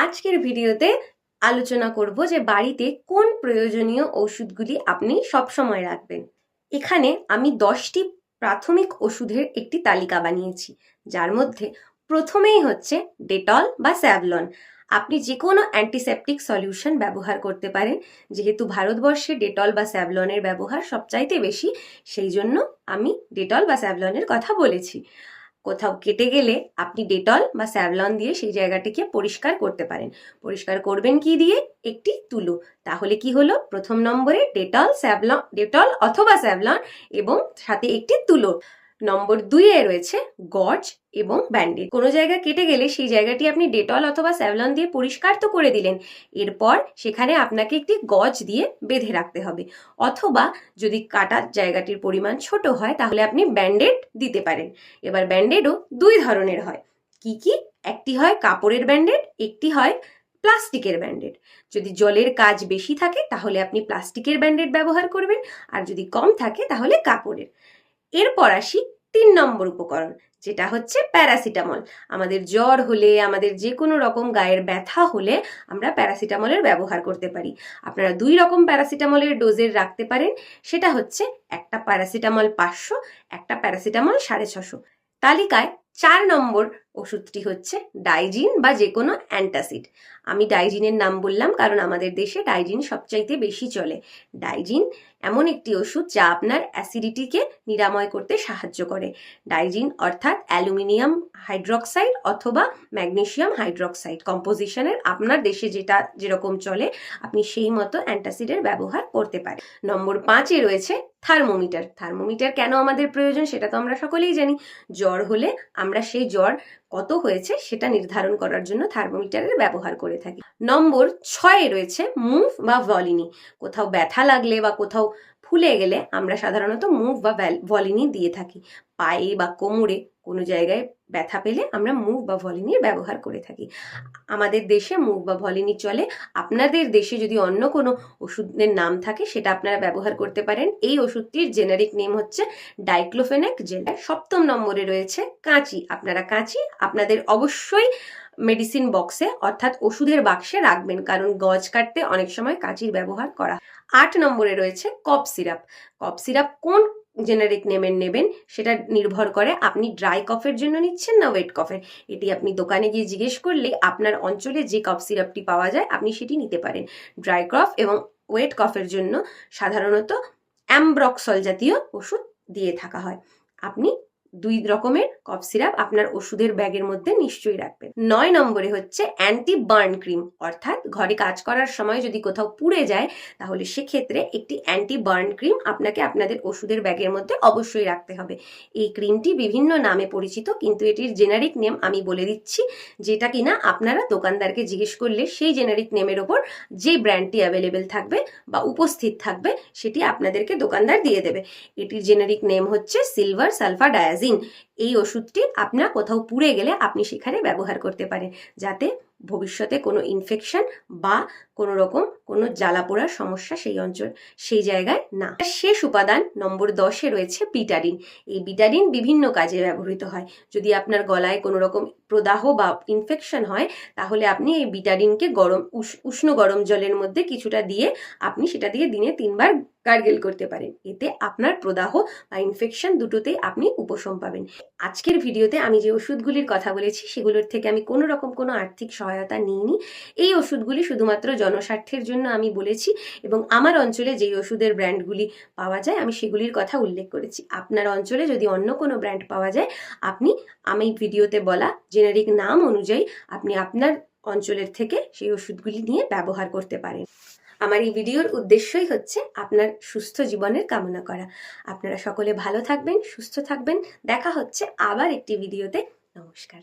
আজকের ভিডিওতে আলোচনা করব যে বাড়িতে কোন প্রয়োজনীয় ওষুধগুলি আপনি সবসময় রাখবেন। এখানে আমি 10টি প্রাথমিক ওষুধের একটি তালিকা বানিয়েছি, যার মধ্যে প্রথমেই হচ্ছে ডেটল বা স্যাভলন। আপনি যে কোনো অ্যান্টিসেপটিক সলিউশন ব্যবহার করতে পারেন। যেহেতু ভারতবর্ষে ডেটল বা স্যাভলনের ব্যবহার সবচাইতে বেশি, সেই জন্য আমি ডেটল বা স্যাভলনের কথা বলেছি। কোথাও কেটে গেলে আপনি ডেটল বা স্যাভলন দিয়ে সেই জায়গাটিকে পরিষ্কার করতে পারেন। পরিষ্কার করবেন কি দিয়ে? একটি তুলো। তাহলে কি হলো? প্রথম নম্বরে ডেটল অথবা স্যাভলন এবং সাথে একটি তুলো। নম্বর 2-এ রয়েছে গজ এবং ব্যান্ডেজ। কোনো জায়গা কেটে গেলে সেই জায়গাটি আপনি ডেটল অথবা স্যাভলন দিয়ে পরিষ্কার তো করে দিলেন, এরপর সেখানে আপনাকে একটি গজ দিয়ে বেঁধে রাখতে হবে। অথবা যদি কাটার জায়গাটির পরিমাণ ছোট হয় তাহলে আপনি ব্যান্ডেড দিতে পারেন। এবার ব্যান্ডেডও 2 ধরনের হয়। কি কি? একটি হয় কাপড়ের ব্যান্ডেড, একটি হয় প্লাস্টিকের ব্যান্ডেড। যদি জলের কাজ বেশি থাকে তাহলে আপনি প্লাস্টিকের ব্যান্ডেড ব্যবহার করবেন, আর যদি কম থাকে তাহলে কাপড়ের। এরপর আসি 3 নম্বর উপকরণ, যেটা হচ্ছে প্যারাসিটামল। আমাদের জ্বর হলে, আমাদের যে কোনো রকম গায়ের ব্যথা হলে আমরা প্যারাসিটামলের ব্যবহার করতে পারি। আপনারা 2 রকম প্যারাসিটামলের ডোজের রাখতে পারেন। সেটা হচ্ছে একটা প্যারাসিটামল 500, একটা প্যারাসিটামল 650। তালিকায় 4 নম্বর ওষুধটি হচ্ছে ডাইজিন বা যে কোনো অ্যান্টাসিড। আমি ডাইজিনের নাম বললাম কারণ আমাদের দেশে ডাইজিন সবচাইতে বেশি চলে। ডাইজিন এমন একটি ওষুধ যা আপনার অ্যাসিডিটিকে নিরাময় করতে সাহায্য করে। ডাইজিন অর্থাৎ অ্যালুমিনিয়াম হাইড্রক্সাইড অথবা ম্যাগনেসিয়াম হাইড্রক্সাইড কম্পোজিশনের আপনার দেশে যেটা যেরকম চলে আপনি সেই মতো অ্যান্টাসিডের ব্যবহার করতে পারেন। নম্বর 5-এ রয়েছে থার্মোমিটার। থার্মোমিটার কেন আমাদের প্রয়োজন সেটা তো আমরা সকলেই জানি। জ্বর হলে আমরা সেই জ্বর কত হয়েছে সেটা নির্ধারণ করার জন্য থার্মোমিটারের ব্যবহার করে থাকি। নম্বর 6-এ রয়েছে মুভ বা ভলিনি। কোথাও ব্যথা লাগলে বা কোথাও ফুলে গেলে আমরা সাধারণত মুভ বা ভলিনি দিয়ে থাকি। পায়ে বা কোমরে কোনো জায়গায় ব্যথা পেলে আমরা মুভ বা ভলিনির ব্যবহার করে থাকি। আমাদের দেশে মুভ বা ভলিনি চলে। আপনাদের দেশে যদি অন্য কোনো ওষুধের নাম থাকে সেটা আপনারা ব্যবহার করতে পারেন। এই ওষুধটির জেনারিক নেম হচ্ছে ডাইক্লোফেনাক জেল। 7 নম্বরে রয়েছে কাঁচি। আপনারা কাঁচি আপনাদের অবশ্যই মেডিসিন বক্সে অর্থাৎ ওষুধের বাক্সে রাখবেন, কারণ গজ কাটতে অনেক সময় কাঁচির ব্যবহার করা। 8 নম্বরে রয়েছে কফ সিরাপ। কফ সিরাপ কোন জেনারিক নেমের নেবেন সেটা নির্ভর করে আপনি ড্রাই কফের জন্য নিচ্ছেন না ওয়েট কফের। এটি আপনি দোকানে গিয়ে জিজ্ঞেস করলে আপনার অঞ্চলে যে কফ সিরাপটি পাওয়া যায় আপনি সেটি নিতে পারেন। ড্রাই কফ এবং ওয়েট কফের জন্য সাধারণত অ্যামব্রক্সল জাতীয় ওষুধ দিয়ে থাকা হয়। আপনি 2 রকমের কফ সিরাপ আপনার ওষুধের ব্যাগের মধ্যে নিশ্চয়ই রাখবেন। 9 নম্বরে হচ্ছে অ্যান্টি বার্ন ক্রিম, অর্থাৎ ঘরে কাজ করার সময় যদি কোথাও পুড়ে যায় তাহলে সেক্ষেত্রে একটি অ্যান্টি বার্ন ক্রিম আপনাকে আপনাদের ওষুধের ব্যাগের মধ্যে অবশ্যই রাখতে হবে। এই ক্রিমটি বিভিন্ন নামে পরিচিত, কিন্তু এটির জেনারিক নেম আমি বলে দিচ্ছি, যেটা কিনা আপনারা দোকানদারকে জিজ্ঞেস করলে সেই জেনারিক নেমের ওপর যে ব্র্যান্ডটি অ্যাভেলেবেল থাকবে বা উপস্থিত থাকবে সেটি আপনাদেরকে দোকানদার দিয়ে দেবে। এটির জেনারিক নেম হচ্ছে সিলভার সালফা ডায়াজিন। এই ওষুধটি আপনার কোথাও পুড়ে গেলে আপনি সেখানে ব্যবহার করতে পারেন, যাতে ভবিষ্যতে কোনো ইনফেকশন বা কোনো রকম কোনো জ্বালা পোড়ার সমস্যা সেই জায়গায় না। শেষ উপাদান নম্বর 10-এ রয়েছে বিটাডিন। এই বিটাডিন বিভিন্ন কাজে ব্যবহৃত হয়। যদি আপনার গলায় কোনো রকম প্রদাহ বা ইনফেকশন হয় তাহলে আপনি এই বিটাডিনকে উষ্ণ গরম জলের মধ্যে কিছুটা দিয়ে আপনি সেটা দিয়ে দিনে 3 বার গার্গেল করতে পারেন। এতে আপনার প্রদাহ বা ইনফেকশন দুটোতেই আপনি উপশম পাবেন। আজকের ভিডিওতে আমি যে ওষুধগুলির কথা বলেছি সেগুলোর থেকে আমি কোনো রকম কোনো আর্থিক সহায়তা নিইনি। এই ওষুধগুলি শুধুমাত্র জনস্বার্থের জন্য আমি বলেছি এবং আমার অঞ্চলে যেই ওষুধের ব্র্যান্ডগুলি পাওয়া যায় আমি সেগুলির কথা উল্লেখ করেছি। আপনার অঞ্চলে যদি অন্য কোনো ব্র্যান্ড পাওয়া যায় আপনি আমি ভিডিওতে বলা জেনারিক নাম অনুযায়ী আপনি আপনার অঞ্চলের থেকে সেই ওষুধগুলি নিয়ে ব্যবহার করতে পারেন। আমার এই ভিডিওর উদ্দেশ্যই হচ্ছে আপনার সুস্থ জীবনের কামনা করা। আপনারা সকলে ভালো থাকবেন, সুস্থ থাকবেন। দেখা হচ্ছে আবার একটি ভিডিওতে। নমস্কার।